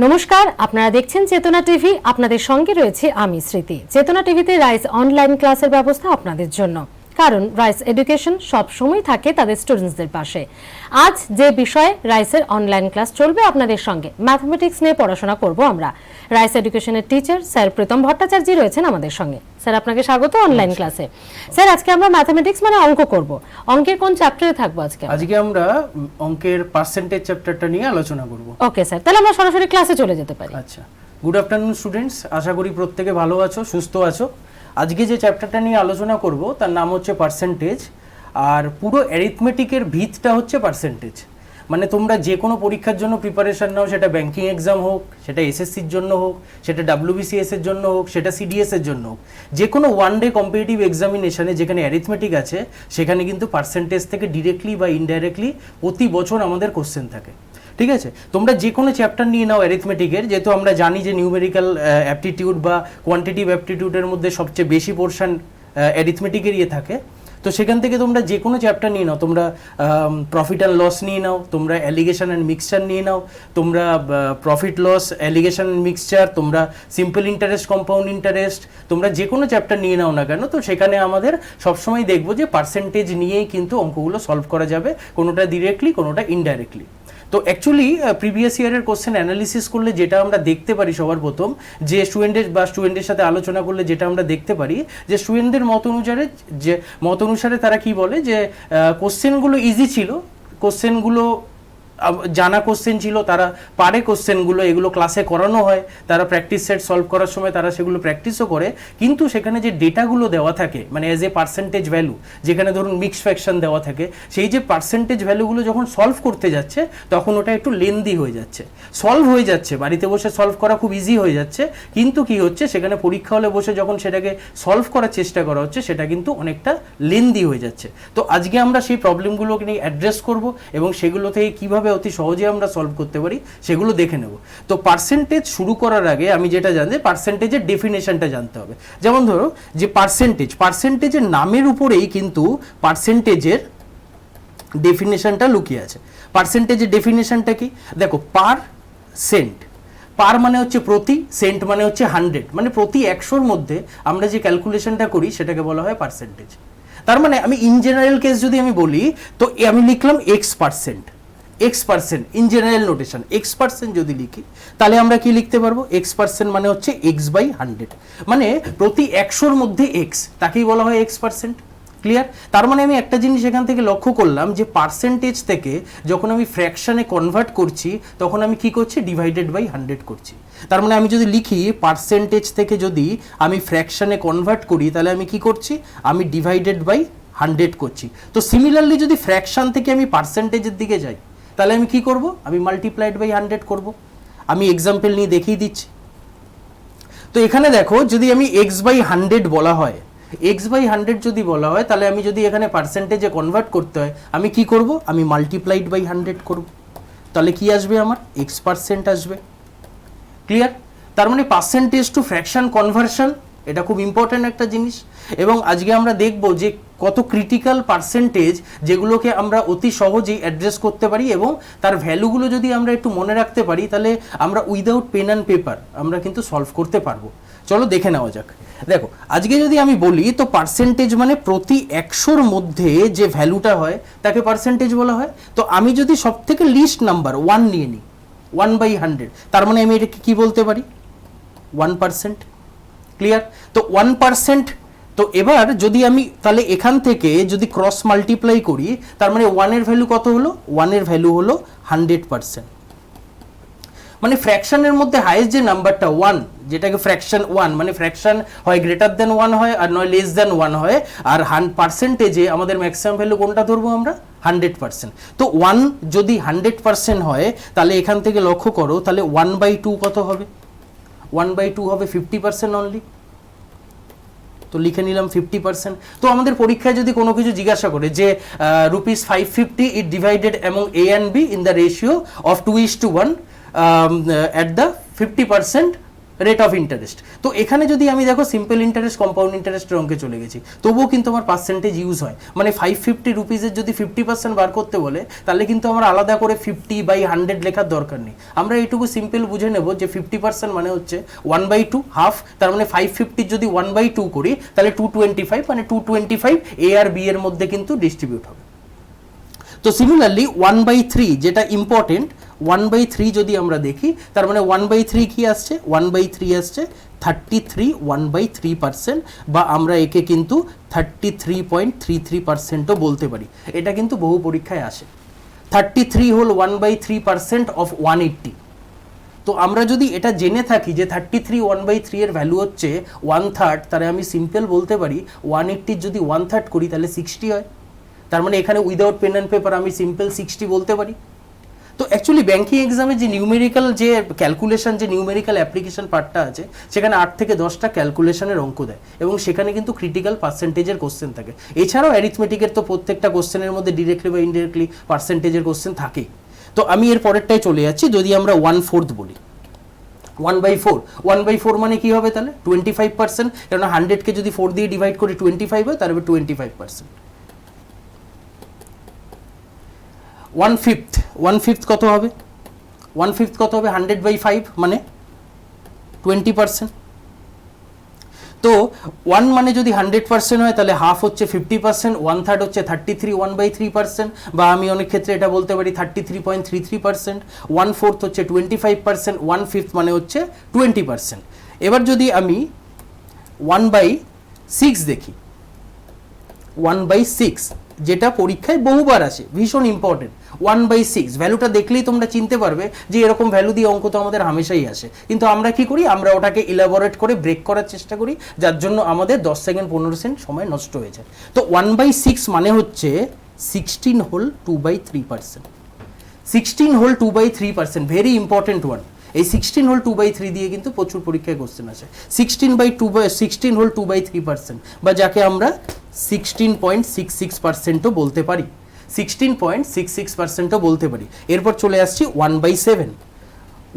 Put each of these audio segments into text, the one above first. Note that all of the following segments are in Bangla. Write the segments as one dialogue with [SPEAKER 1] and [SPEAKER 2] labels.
[SPEAKER 1] নমস্কার, আপনারা দেখছেন চেতনা টিভি। আপনাদের সঙ্গে রয়েছে আমি স্মৃতি। চেতনা টিভিতে রাইস অনলাইন ক্লাসের ব্যবস্থা আপনাদের জন্য, কারণ রাইস এডুকেশন সব সময় থাকে তাদের স্টুডেন্টসদের পাশে। আজ যে বিষয়ে রাইসের অনলাইন ক্লাস চলবে আপনাদের সঙ্গে, ম্যাথমেটিক্স নিয়ে পড়াশোনা করব আমরা। রাইস এডুকেশনের টিচার স্যার প্রীতম ভট্টাচার্য রয়েছেন আমাদের সঙ্গে। স্যার, আপনাকে স্বাগত অনলাইন ক্লাসে। স্যার, আজকে আমরা ম্যাথমেটিক্স মানে অঙ্ক করব। অঙ্কের কোন চ্যাপ্টারে থাকবো আজকে?
[SPEAKER 2] আজকে আমরা অঙ্কের পার্সেন্টেজ চ্যাপ্টারটা নিয়ে আলোচনা করব।
[SPEAKER 1] ওকে স্যার, তাহলে আমরা সরাসরি ক্লাসে চলে যেতে পারি।
[SPEAKER 2] আচ্ছা, গুড আফটারনুন স্টুডেন্টস, আশা করি প্রত্যেকে ভালো আছো, সুস্থ আছো। আজকে যে চ্যাপ্টারটা নিয়ে আলোচনা করব তার নাম হচ্ছে পার্সেন্টেজ। আর পুরো অ্যারিথমেটিকের ভিতটা হচ্ছে পার্সেন্টেজ। মানে তোমরা যে কোনো পরীক্ষার জন্য প্রিপারেশন নাও, সেটা ব্যাংকিং এক্সাম হোক, সেটা এসএসসির জন্য হোক, সেটা ডাব্লিউবিসিএস এর জন্য হোক, সেটা সিডিএস এর জন্য হোক, যে কোনো ওয়ান ডে কম্পিটিটিভ এক্সামিনেশনে যেখানে অ্যারিথমেটিক আছে সেখানে কিন্তু পার্সেন্টেজ থেকে ডিরেক্টলি বা ইনডাইরেক্টলি প্রতি বছর আমাদের কোশ্চেন থাকে। ঠিক আছে, তোমরা যে কোনো চ্যাপ্টার নিয়ে নাও অ্যারিথমেটিকের, যেহেতু আমরা জানি যে নিউমেরিক্যাল অ্যাপটিটিউড বা কোয়ান্টিটিভ অ্যাপটিটিউডের মধ্যে সবচেয়ে বেশি পোর্শন অ্যারিথমেটিকের ইয়ে থাকে, তো সেখান থেকে তোমরা যে কোনো চ্যাপ্টার নিয়ে নাও, তোমরা প্রফিট অ্যান্ড লস নিয়ে নাও, তোমরা অ্যালিগেশন অ্যান্ড মিক্সচার নিয়ে নাও, তোমরা profit loss alligation and mixture, তোমরা সিম্পল ইন্টারেস্ট কম্পাউন্ড ইন্টারেস্ট, তোমরা যে কোনো চ্যাপ্টার নিয়ে নাও না কেন, তো সেখানে আমাদের সবসময় দেখবো যে পার্সেন্টেজ নিয়েই কিন্তু অঙ্কগুলো সলভ করা যাবে, কোনোটা ডিরেক্টলি কোনোটা ইনডাইরেক্টলি। তো অ্যাকচুয়ালি প্রিভিয়াস ইয়ারের কোশ্চেন অ্যানালিসিস করলে যেটা আমরা দেখতে পারি সবার প্রথম, যে স্টুডেন্টের সাথে আলোচনা করলে যেটা আমরা দেখতে পারি, যে স্টুডেন্টদের মত অনুসারে তারা কি বলে যে কোশ্চেনগুলো ইজি ছিল, কোশ্চেনগুলো জানা কোশ্চেন ছিল, তারা পারে কোশ্চেনগুলো, এগুলো ক্লাসে করানো হয়, তারা প্র্যাকটিস সেট সলভ করার সময় তারা সেগুলো প্র্যাকটিসও করে, কিন্তু সেখানে যে ডেটাগুলো দেওয়া থাকে মানে অ্যাজ এ পার্সেন্টেজ ভ্যালু, যেখানে ধরুন মিক্স ফ্র্যাকশন দেওয়া থাকে, সেই যে পার্সেন্টেজ ভ্যালুগুলো যখন সলভ করতে যাচ্ছে তখন ওটা একটু লেন্দি হয়ে যাচ্ছে। সলভ হয়ে যাচ্ছে, বাড়িতে বসে সলভ করা খুব ইজি হয়ে যাচ্ছে, কিন্তু কি হচ্ছে সেখানে পরীক্ষা হলে বসে যখন সেটাকে সলভ করার চেষ্টা করা হচ্ছে সেটা কিন্তু অনেকটা লেন্দি হয়ে যাচ্ছে। তো আজকে আমরা সেই প্রবলেমগুলোকে নিয়ে অ্যাড্রেস করব এবং সেগুলো থেকে কীভাবে অতি সহজে আমরা সলভ করতে পারি সেগুলো দেখে নেব। তো পার্সেন্টেজ শুরু করার আগে আমি যেটা জানি, পার্সেন্টেজের ডেফিনেশনটা জানতে হবে। যেমন ধরো যে পার্সেন্টেজের নামের উপরেই কিন্তু পার্সেন্টেজের ডেফিনেশনটা লুকিয়ে আছে। পার্সেন্টেজের ডেফিনেশনটা কি দেখো, পার সেন্ট, পার মানে হচ্ছে প্রতি, সেন্ট মানে হচ্ছে 100, মানে প্রতি 100-র মধ্যে আমরা যে ক্যালকুলেশনটা করি সেটাকে বলা হয় পার্সেন্টেজ। তার মানে আমি ইন জেনারেল কেস যদি আমি বলি, তো আমি লিখলাম X%, in general notation X% যদি লিখি তাহলে আমরা কি লিখতে পারবো, X% মানে হচ্ছে X/100, মানে প্রতি 100-র মধ্যে X, তাকেই বলা হয় X%। ক্লিয়ার? তার মানে আমি একটা জিনিস এখান থেকে লক্ষ্য করলাম যে পার্সেন্টেজ থেকে যখন আমি ফ্র্যাকশনে কনভার্ট করছি তখন আমি কি করছি, /100 করছি। তার মানে আমি যদি লিখি পার্সেন্টেজ থেকে যদি আমি ফ্র্যাকশনে কনভার্ট করি তাহলে আমি কি করছি, আমি /100 করছি। তো সিমিলারলি যদি ফ্র্যাকশন থেকে আমি পার্সেন্টেজের দিকে যাই তাহলে আমি কি করব, আমি ×100 করব। আমি এক্সাম্পল নিয়ে দেখিয়ে দিচ্ছি। তো এখানে দেখো, যদি আমি X/100 বলা হয়, X/100 যদি বলা হয় তাহলে আমি যদি এখানে পার্সেন্টেজে কনভার্ট করতে হয় আমি কি করব, আমি ×100 করব। তাহলে কি আসবে, আমার X% আসবে। ক্লিয়ার? তার মানে পার্সেন্টেজ টু ফ্র্যাকশন কনভার্সন, এটা খুব ইম্পর্ট্যান্ট একটা জিনিস। এবং আজকে আমরা দেখব যে কত ক্রিটিক্যাল পার্সেন্টেজ, যেগুলোকে আমরা অতি সহজেই অ্যাড্রেস করতে পারি এবং তার ভ্যালুগুলো যদি আমরা একটু মনে রাখতে পারি তাহলে আমরা উইদাউট পেন অ্যান্ড পেপার আমরা কিন্তু সলভ করতে পারবো। চলো দেখে নেওয়া যাক। দেখো, আজকে যদি আমি বলি তো পার্সেন্টেজ মানে প্রতি 100-র মধ্যে যে ভ্যালুটা হয় তাকে পার্সেন্টেজ বলা হয়। তো আমি যদি সব থেকে লিস্ট নাম্বার 1 নিয়ে নিই, 1/100, তার মানে আমি এটাকে কি বলতে পারি, 1%। ক্লিয়ার? তো 1%। তো এবার যদি আমি তাহলে এখান থেকে যদি ক্রস মাল্টিপ্লাই করি তার মানে 1-এর ভ্যালু কত হলো, 1-এর ভ্যালু হলো 100%। মানে ফ্র্যাকশনের মধ্যে হাইয়েস্ট যে নাম্বারটা 1, যেটাকে ফ্র্যাকশন 1 মানে ফ্র্যাকশন হয় গ্রেটার দেন 1 হয় আর নয় লেস দেন 1 হয়, আর পার্সেন্টেজে আমাদের ম্যাক্সিমাম ভ্যালু কোনটা ধরবো আমরা, 100%। তো 1 যদি 100% হয় তাহলে এখান থেকে লক্ষ্য করো তাহলে 1/2 কত হবে, 1/2 হবে 50% অনলি। তো লিখে নিলাম 50%। তো আমাদের পরীক্ষায় যদি কোনো কিছু জিজ্ঞাসা করে যে ₹550 it divided among A and B in the ratio of 2:1 at the 50% rate of interest. তো এখানে যদি আমি দেখো সিম্পল ইন্টারেস্ট কম্পাউন্ড ইন্টারেস্টের অঙ্কে চলে গেছি, তবুও কিন্তু আমার পার্সেন্টেজ ইউজ হয়। মানে 550 রুপিসের যদি 50% বার করতে বলে, তাহলে কিন্তু আমার আলাদা করে 50/100 লেখার দরকার নেই। আমরা এইটুকু সিম্পল বুঝে নেব যে 50% মানে হচ্ছে 1/2 হাফ, তার মানে 550 যদি 1/2 করি তাহলে 225, মানে 225 এ আর বি এর মধ্যে কিন্তু ডিস্ট্রিবিউট হবে। তো সিমিলারলি 1/3 যেটা ইম্পর্টেন্ট, 1/3 যদি আমরা দেখি, তার মানে 1/3 কি আসছে, 1/3 আসছে 33 1/3%, বা আমরা একে কিন্তু 33.33%ও বলতে পারি। এটা কিন্তু বহু পরীক্ষায় আসে। 33 হল 1/3% অফ 180। তো আমরা যদি এটা জেনে থাকি যে 33 1/3 এর ভ্যালু হচ্ছে 1/3, তাহলে আমি সিম্পল বলতে পারি 180 যদি 1/3 করি তাহলে 60 হয়। তার মানে এখানে উইদাউট পেন অ্যান্ড পেপার আমি সিম্পল 60 বলতে পারি। তো অ্যাকচুয়ালি ব্যাংকিং এক্সামে যে নিউমেরিক্যাল যে ক্যালকুলেশন, যে নিউমেরিক্যাল অ্যাপ্লিকেশন পার্টটা আছে, সেখানে 8 থেকে 10টা ক্যালকুলেশনের অঙ্ক দেয়, এবং সেখানে কিন্তু ক্রিটিক্যাল পার্সেন্টেজের কোশ্চেন থাকে। এছাড়াও অ্যারিথমেটিকের তো প্রত্যেকটা কোশ্চেনের মধ্যে ডিরেক্টলি বা ইনডিরেক্টলি পার্সেন্টেজের কোশ্চেন থাকেই। তো আমি এর পরেরটায় চলে যাচ্ছি। যদি আমরা 1/4 বলি, 1/4 মানে কি হবে তাহলে 25%, কারণ 100কে যদি 4 দিয়ে ডিভাইড করি 25 হয়, তাহলে 25%। 1/5 কত হবে, 1/5 কত হবে 100/5 মানে 20%। তো 1 মানে যদি 100% হয় তাহলে হাফ হচ্ছে 50%, 1/3 হচ্ছে 33 1/3%, বা আমি অনেক ক্ষেত্রে এটা বলতে পারি 33.33%, 1/4 হচ্ছে 25%, 1/5 মানে হচ্ছে 20%। এবার যদি আমি 1/6 দেখি, 1/6 যেটা পরীক্ষায় বহুবার আসে, ভীষণ ইম্পর্টেন্ট। 1/6 ভ্যালুটা দেখলেই তোমরা চিনতে পারবে যে এরকম ভ্যালু দিয়ে অঙ্ক তো আমাদের হামেশাই আসে, কিন্তু আমরা কি করি, আমরা ওটাকে ইলাবোরেট করে ব্রেক করার চেষ্টা করি, যার জন্য আমাদের 10 সেকেন্ড 15 সেকেন্ড সময় নষ্ট হয়ে যায়। তো 1/6 মানে হচ্ছে 16 whole 2/3%। 16 whole 2/3%, very important one. এই 16 হোল 2/3 দিয়ে কিন্তু প্রচুর পরীক্ষায় কোশ্চেন আসে। 16 হোল 2/3%, বা যাকে আমরা 16.66%ও বলতে পারি, 16.66%ও বলতে পারি। এরপর চলে আসছি 1/7।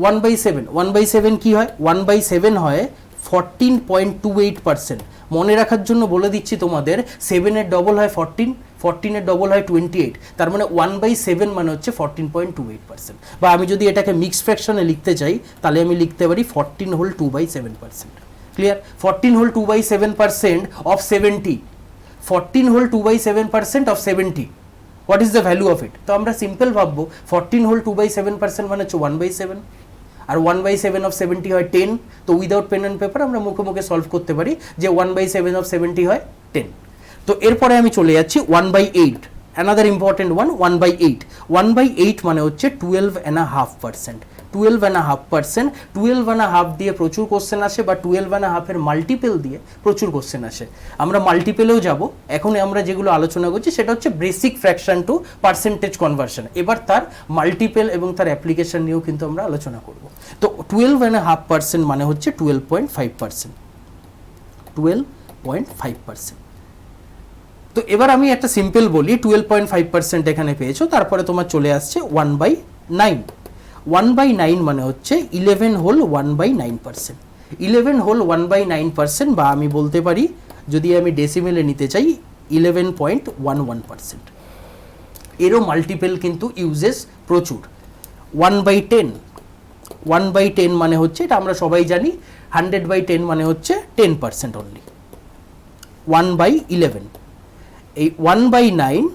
[SPEAKER 2] 1/7 কি হয়, 1/7 হয় 14.28%। মনে রাখার জন্য বলে দিচ্ছি তোমাদের, 7 এর ডবল হয় 14, 14 এর ডবল হয় 28, তার মানে 1/7 মানে হচ্ছে 14.28%। বা আমি যদি এটাকে মিক্স ফ্র্যাকশনে লিখতে চাই, তাহলে আমি লিখতে পারি 14 whole 2/7%। Clear? 14 whole 2/7% of 70, 14 whole 2/7% of 70, what is the value of it? তো আমরা সিম্পল ভাববো 14 হোল 2/7% মানে হচ্ছে 1/7, আর 1/7 অফ 70 হয় 10। তো উইদাউট পেন অ্যান্ড পেপার আমরা মুখে মুখে সলভ করতে পারি যে 1/7 অফ 70 হয় 10। তো এরপরে আমি চলে যাচ্ছি 1/8, অ্যানাদার ইম্পর্টেন্ট ওয়ান, 1/8। 1/8 মানে হচ্ছে 12.5%। 12.5%, 12.5 দিয়ে প্রচুর কোশ্চেন আসে, বা 12.5 এর মাল্টিপল দিয়ে প্রচুর কোশ্চেন আসে। আমরা মাল্টিপলেও যাব। এখন আমরা যেগুলো আলোচনা করছি সেটা হচ্ছে basic fraction to percentage conversion. এবার তার মাল্টিপল এবং তার অ্যাপ্লিকেশন নিয়েও কিন্তু আমরা আলোচনা করব। তো 12.5% মানে হচ্ছে 12.5%, 12.5%। তো এবার আমি একটা সিম্পল বলি, 12.5% এখানে পেয়েছো, তারপরে তোমার চলে আসছে 1/9। 1/9 মানে হচ্ছে 11 হোল 1/9%। 11 হোল 1/9%, বা আমি বলতে পারি যদি আমি ডেসিমেলে নিতে চাই 11.11%। এরও মাল্টিপল কিন্তু ইউজেস প্রচুর। 1/10, 1/10 মানে হচ্ছে, এটা আমরা সবাই জানি, 100/10 মানে হচ্ছে 10% অনলি। 1/11, এই 1/9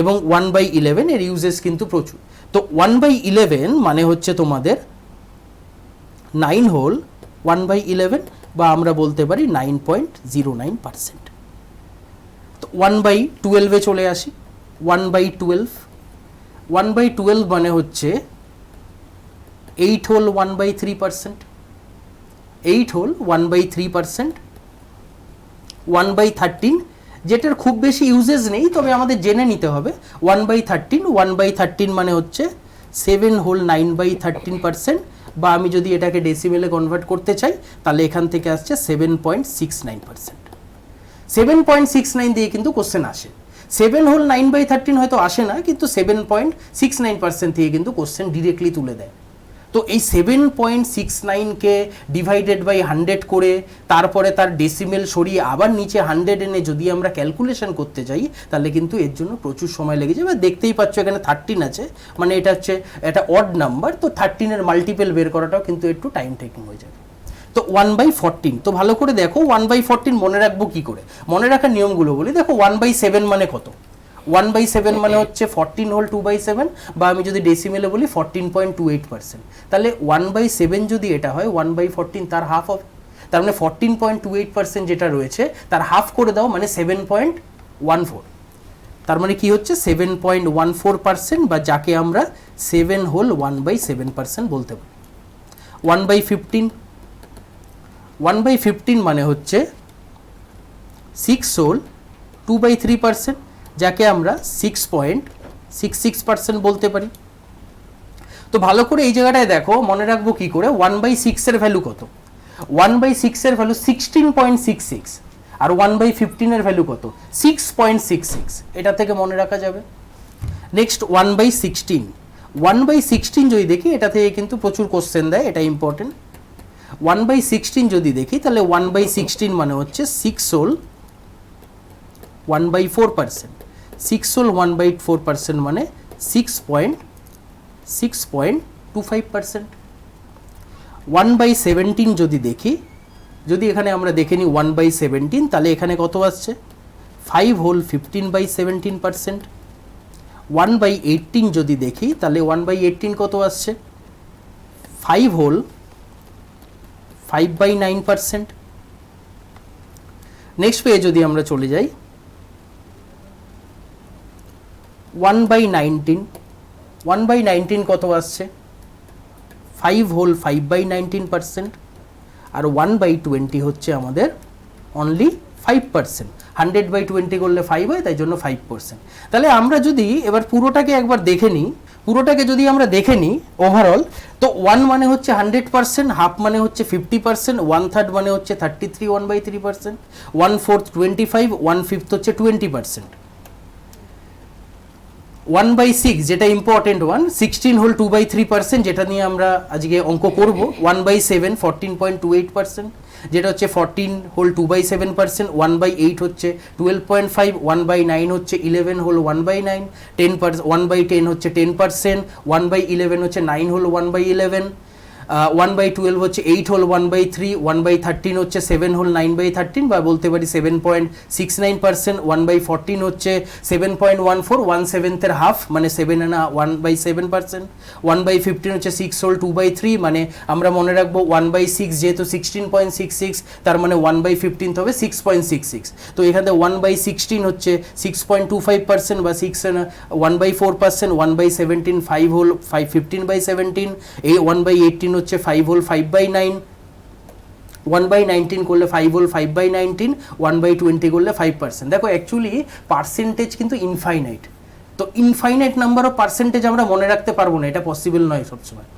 [SPEAKER 2] এবং 1/11 এর ইউজেস কিন্তু প্রচুর। তো 1/11 মানে হচ্ছে তোমাদের 9 হোল 1/11, বা আমরা বলতে পারি 9.09%। তো 1/12 এ চলে আসি। 1/12, 1/12 মানে হচ্ছে 8 হোল 1/3%, 8 হোল 1/3%। 1/13 যেটার খুব বেশি ইউজেস নেই, তবে আমাদের জেনে নিতে হবে। 1/13 মানে হচ্ছে 7 হোল 9/13%, বা আমি যদি এটাকে ডেসিমেলে কনভার্ট করতে চাই তাহলে এখান থেকে আসছে 7.69%। 7.69 দিয়ে কিন্তু কোশ্চেন আসে। 7 হোল 9/13 হয়তো আসে না, কিন্তু 7.69% থেকে কিন্তু কোশ্চেন ডিরেক্টলি তুলে দেয়। তো এই 7.69কে ডিভাইডেড বাই 100 করে তারপরে তার ডেসিমেল সরিয়ে আবার নিচে 100 এনে যদি আমরা ক্যালকুলেশন করতে যাই তাহলে কিন্তু এর জন্য প্রচুর সময় লেগে যাবে। দেখতেই পাচ্ছ এখানে 13 আছে, মানে এটা হচ্ছে একটা অড নাম্বার, তো 13 এর মাল্টিপল বের করাটাও কিন্তু একটু টাইম টেকিং হয়ে যাবে। তো 1/14, তো ভালো করে দেখো 1/14 মনে রাখবো কি করে, মনে রাখার নিয়মগুলো বলি। দেখো 1/7 মানে কত, 1/7 মানে হচ্ছে 14 হোল 2/7, বা আমি যদি ডেসিমেলে বলি 14.28%। তাহলে 1/7 যদি এটা হয় 1/14 তার হাফ হবে, তার মানে 14.28% যেটা রয়েছে তার হাফ করে দাও, মানে 7.14। তার মানে কি হচ্ছে 7.14%, বা যাকে আমরা 7 হোল 1/7% বলতে পারি। 1/15 মানে হচ্ছে 6 হোল 2/3%, যাকে আমরা 6.66% বলতে পারি। তো ভালো করে এই জায়গাটায় দেখো, মনে রাখবো কি করে, 1/6 এর ভ্যালু কত, 1/6 এর ভ্যালু 16.66, আর 1/15 এর ভ্যালু কত, 6.66, এটা থেকে মনে রাখা যাবে। নেক্সট 1/16, 1/16 যদি দেখি এটা থেকে কিন্তু প্রচুর কোশ্চেন দেয়, এটা ইম্পর্টেন্ট। 1/16 যদি দেখি তাহলে 1/16 মানে হচ্ছে 6 হোল 1/4%, 6 হোল 1/4% মানে 6.25%। 1/17 যদি দেখি, যদি এখানে আমরা দেখে নিই 1/17, তাহলে এখানে কত আসছে 5 হোল 15/17%। 1/18 যদি দেখি তাহলে 1/18 কত আসছে 5 হোল 5/9%। নেক্সট পেয়ে যদি আমরা চলে যাই 1/19, 1/19 কত আসছে 5 হোল 5/19%, আর 1/20 হচ্ছে আমাদের অনলি 5%। 100/20 করলে 5 হয়, তাই জন্য 5%। তাহলে আমরা যদি এবার পুরোটাকে একবার দেখে নিই, পুরোটাকে যদি আমরা দেখে নিই ওভারঅল, তো 1 মানে হচ্ছে 100%, হাফ মানে হচ্ছে 50%, 1/3 মানে হচ্ছে 33 1/3%, 1/4 25, 1/5 হচ্ছে 20%। 1/6 যেটা ইম্পর্টেন্ট 16 হোল 2/3%, যেটা নিয়ে আমরা আজকে অঙ্ক করব। 1/7 14.28%, যেটা হচ্ছে 14 হোল 2/7%। 1/8 হচ্ছে 12.5, 1/9 হচ্ছে 11 হোল 1/9, 10%, 1/10 হচ্ছে 10%, 1/11 হচ্ছে 9 হোল 1/11, 1/12 হচ্ছে 8 হোল 1/3, 1/13 হচ্ছে 7 হোল 9/13, বা বলতে পারি 7.69%। 1/14 হচ্ছে 7.14, 1/7 এর হাফ মানে 7.1/7%। 1/15 হচ্ছে 6 হোল 2/3, মানে আমরা মনে রাখবো 1/6 যেহেতু 16.66, তার মানে 1/15 হবে 6.66। তো এখানে 1/16 হচ্ছে 6.25%, বা 1/4%। 1/17 5 হোল 15/17, এই 1/18 হচ্ছে 5 হোল 5/9, 1/19 করলে 5 হোল 5/19, 1/20 করলে 5%। দেখো অ্যাকচুয়ালি পার্সেন্টেজ কিন্তু ইনফাইনাইট, তো ইনফাইনাইট নাম্বার অফ পার্সেন্টেজ আমরা মনে রাখতে পারবো না, এটা পসিবল নয় সবসময়,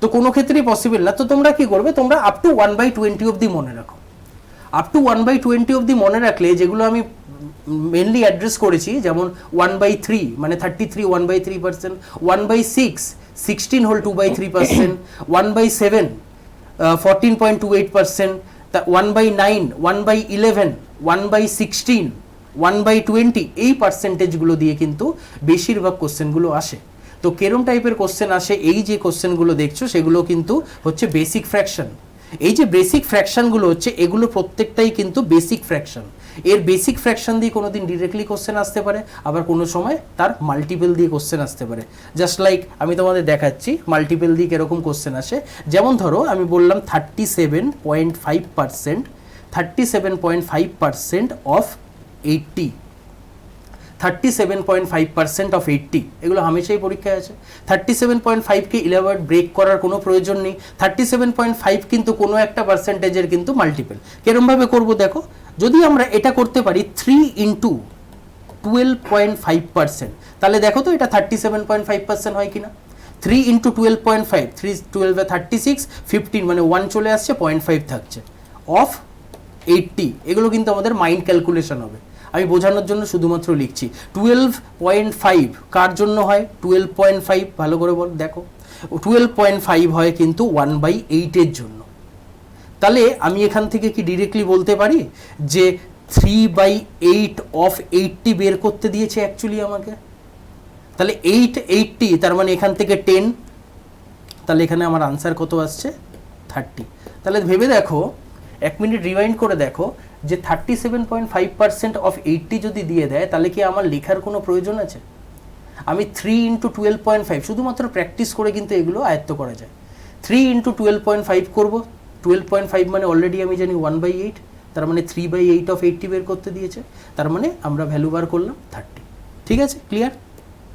[SPEAKER 2] তো কোনো ক্ষেত্রেই পসিবল না। তো তোমরা কি করবে, তোমরা আপ টু 1/20 অবধি মনে রাখো। আপ টু 1/20 অবধি মনে রাখলে, যেগুলো আমি মেনলি অ্যাড্রেস করেছি, যেমন 1/3 মানে 33 1/3%, 1/6 16 হোল 2/3%, 1/7 14.28%, 1/9 1/11 1/16 1/20, এই পার্সেন্টেজগুলো দিয়ে কিন্তু বেশিরভাগ কোশ্চেনগুলো আসে। তো কেরম টাইপের কোশ্চেন আসে, এই যে কোশ্চেনগুলো দেখছো সেগুলো কিন্তু হচ্ছে বেসিক ফ্র্যাকশন। এই যে বেসিক ফ্র্যাকশনগুলো হচ্ছে, এগুলো প্রত্যেকটাই কিন্তু বেসিক ফ্র্যাকশন। এর বেসিক ফ্র্যাকশন দিয়ে কোনোদিন ডিরেক্টলি কোশ্চেন আসতে পারে, আবার কোনো সময় তার মাল্টিপল দিয়ে কোশ্চেন আসতে পারে। জাস্ট লাইক আমি তোমাদের দেখাচ্ছি মাল্টিপল দিয়ে কীরকম কোশ্চেন আসে। যেমন ধরো আমি বললাম 37.5% অফ 80, 37.5% অফ 80, এগুলো হামেশাই পরীক্ষায় আছে। 37.5কে ইলেভার ব্রেক করার কোনো প্রয়োজন নেই। 37.5 কিন্তু কোনো একটা পার্সেন্টেজের কিন্তু মাল্টিপল। কেরমভাবে করব দেখো, যদি আমরা এটা করতে পারি 3 ইন্টু 12.5%, তাহলে দেখো তো এটা 37.5% হয় কিনা। 3 ইন্টু 12.5, 3 12 36, 15 মানে 1 চলে আসছে, 0.5 থাকছে, অফ 80। এগুলো কিন্তু আমাদের মাইন্ড ক্যালকুলেশন হবে, আমি বোঝানোর জন্য শুধুমাত্র লিখছি। 12.5 কার জন্য হয়, 12.5 ভালো করে বল দেখো, 12.5 হয় কিন্তু 1/8 এর জন্য। তাহলে আমি এখান থেকে কি ডিরেক্টলি বলতে পারি যে 3/8 অফ 80 বের করতে দিয়েছে অ্যাকচুয়ালি আমাকে? তাহলে 8/80, তার মানে এখান থেকে 10, তাহলে এখানে আমার আনসার কত আসছে? 30। তাহলে ভেবে দেখো, 1 মিনিট রিওয়াইন্ড করে দেখো যে 37.5% অফ 80 যদি দিয়ে দেয়, তাহলে কি আমার লেখার কোনো প্রয়োজন আছে? আমি 3 × 12.5 শুধুমাত্র প্র্যাকটিস করে কিন্তু এগুলো আয়ত্ত করা যায়। 3 × 12.5 করবো, 12.5 মানে অলরেডি আমি জানি 1/8, তার মানে 3/8 অফ 80 বের করতে দিয়েছে, তার মানে আমরা ভ্যালু বার করলাম 30। ঠিক আছে, ক্লিয়ার?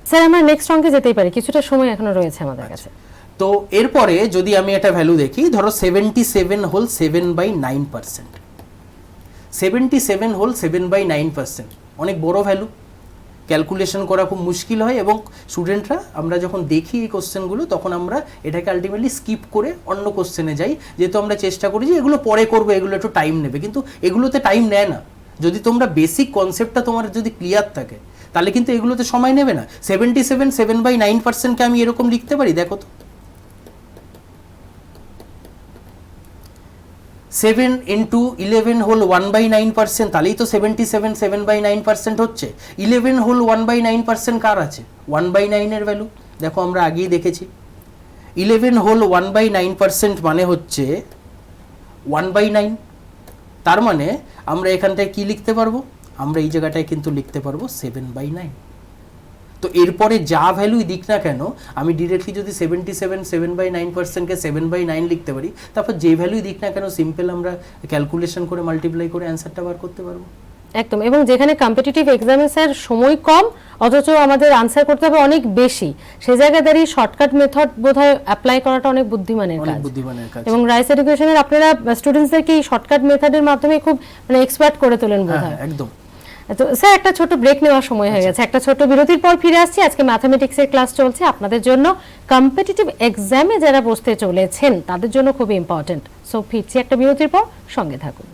[SPEAKER 1] স্যার আমরা নেক্সট অঙ্কে যেতেই পারি, কিছুটা সময় এখনো রয়েছে আমাদের কাছে।
[SPEAKER 2] তো এরপরে যদি আমি একটা ভ্যালু দেখি, ধরো 77 হোল 7/9%। 77 হোল 7/9% অনেক বড় ভ্যালু, ক্যালকুলেশন করা খুব মুশকিল হয়, এবং স্টুডেন্টরা আমরা যখন দেখি এই কোশ্চেনগুলো তখন আমরা এটাকে আলটিমেটলি স্কিপ করে অন্য কোশ্চেনে যাই, যেহেতু আমরা চেষ্টা করি যে এগুলো পরে করবো, এগুলো একটু টাইম নেবে, কিন্তু এগুলোতে টাইম নেয় না। যদি তোমরা বেসিক কনসেপ্টটা তোমার যদি ক্লিয়ার থাকে তাহলে কিন্তু এগুলোতে সময় নেবে না। 77 7/9%কে আমি এরকম লিখতে পারি, দেখো তো, 7 × 11 হোল 1/9%, তাহলেই তো 77 7/9% হচ্ছে। 11 হোল 1/9% কার আছে? 1/9 এর ভ্যালু, দেখো আমরা আগেই দেখেছি। 11 হোল 1/9% মানে হচ্ছে 1/9, তার মানে আমরা এখানটায় কি লিখতে পারবো? আমরা এই জায়গাটায় কিন্তু লিখতে পারবো 7/9। তো এরপরে যা ভ্যালুই দিক না কেন, আমি ডিরেক্টলি যদি 77 7/9%কে 7/9 লিখতে পারি, তারপর যে ভ্যালুই দিক না কেন সিম্পল আমরা ক্যালকুলেশন করে মাল্টিপ্লাই করে অ্যান্সারটা বার করতে পারবো।
[SPEAKER 1] একদম, এবং যেখানে কম্পিটিটিভ এক্সামে স্যার সময় কম অথচ আমাদের আনসার করতে হবে অনেক বেশি, সেই জায়গায় দাঁড়িয়ে শর্টকাট মেথড বোধহয় অ্যাপ্লাই করাটা অনেক বুদ্ধিমানের কাজ। এবং রাইস এডুকেশনের আপনারা স্টুডেন্টসদেরকে এই শর্টকাট মেথডের মাধ্যমে খুব মানে এক্সপার্ট করে তোলেন বোধহয়।
[SPEAKER 2] একদম।
[SPEAKER 1] তো স্যার একটা ছোট ব্রেক নেওয়ার সময় হয়ে গেছে, একটা ছোট বিরতির পর ফিরে আসছি। আজকে ম্যাথমেটিক্সের ক্লাস চলছে আপনাদের জন্য, কম্পিটিটিভ এক্সামে যারা বসতে চলেছেন তাদের জন্য খুবই ইম্পর্টেন্ট। সো ফিরছি একটা বিরতির পর, সঙ্গে থাকুন।